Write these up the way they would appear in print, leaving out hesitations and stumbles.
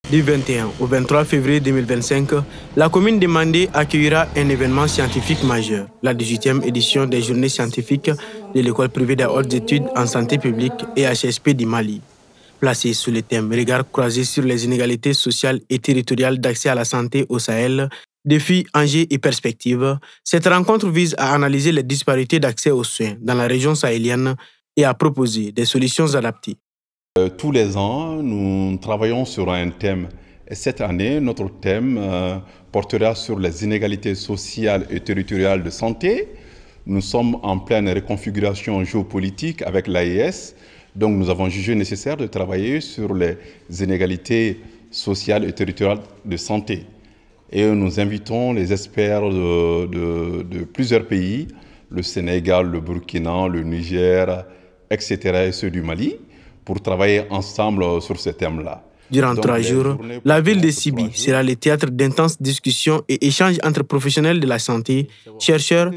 Du 21 au 23 février 2025, la commune de Mandé accueillera un événement scientifique majeur, la 18e édition des journées scientifiques de l'école privée des hautes études en santé publique et HSP du Mali. Placée sous le thème Regard croisé sur les inégalités sociales et territoriales d'accès à la santé au Sahel, défis, enjeux et perspectives, cette rencontre vise à analyser les disparités d'accès aux soins dans la région sahélienne et à proposer des solutions adaptées. Tous les ans, nous travaillons sur un thème. Et cette année, notre thème portera sur les inégalités sociales et territoriales de santé. Nous sommes en pleine reconfiguration géopolitique avec l'AES. Donc nous avons jugé nécessaire de travailler sur les inégalités sociales et territoriales de santé. Et nous invitons les experts de plusieurs pays, le Sénégal, le Burkina, le Niger, etc. et ceux du Mali, pour travailler ensemble sur ce thème-là. Durant 3 jours, la ville de Sibi sera le théâtre d'intenses discussions et échanges entre professionnels de la santé, chercheurs,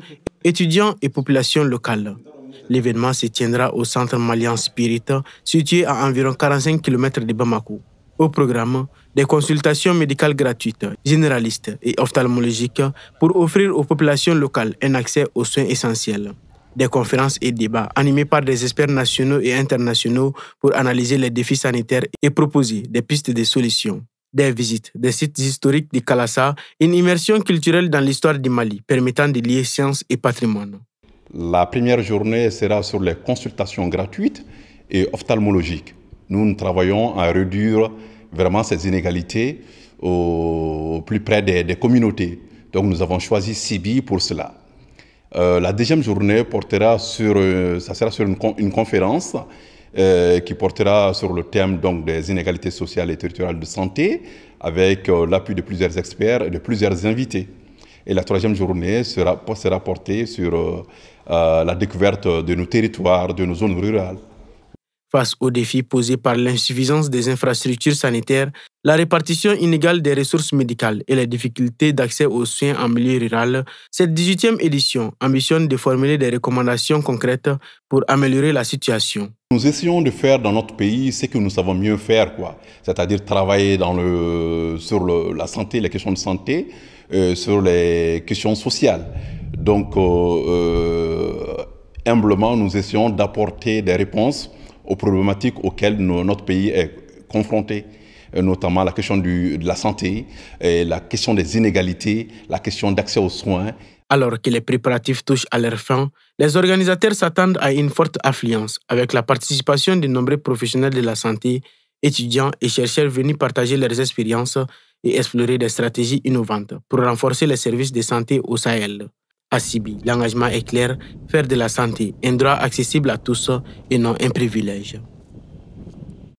étudiants et populations locales. L'événement se tiendra au centre malien Spirit, situé à environ 45 km de Bamako. Au programme, des consultations médicales gratuites, généralistes et ophtalmologiques pour offrir aux populations locales un accès aux soins essentiels. Des conférences et débats animés par des experts nationaux et internationaux pour analyser les défis sanitaires et proposer des pistes de solutions. Des visites des sites historiques de Kalassa, une immersion culturelle dans l'histoire du Mali permettant de lier science et patrimoine. La première journée sera sur les consultations gratuites et ophtalmologiques. Nous travaillons à réduire vraiment ces inégalités au plus près des communautés. Donc nous avons choisi Sibi pour cela. La deuxième journée portera ça sera sur une conférence qui portera sur le thème donc, des inégalités sociales et territoriales de santé avec l'appui de plusieurs experts et de plusieurs invités. Et la troisième journée sera portée sur la découverte de nos territoires, de nos zones rurales. Face aux défis posés par l'insuffisance des infrastructures sanitaires, la répartition inégale des ressources médicales et les difficultés d'accès aux soins en milieu rural, cette 18e édition ambitionne de formuler des recommandations concrètes pour améliorer la situation. Nous essayons de faire dans notre pays ce que nous savons mieux faire, c'est-à-dire travailler sur la santé, les questions de santé, sur les questions sociales. Donc, humblement, nous essayons d'apporter des réponses aux problématiques auxquelles notre pays est confronté, notamment la question de la santé, la question des inégalités, la question d'accès aux soins. Alors que les préparatifs touchent à leur fin, les organisateurs s'attendent à une forte affluence avec la participation de nombreux professionnels de la santé, étudiants et chercheurs venus partager leurs expériences et explorer des stratégies innovantes pour renforcer les services de santé au Sahel. À Sibi, l'engagement est clair, faire de la santé un droit accessible à tous et non un privilège.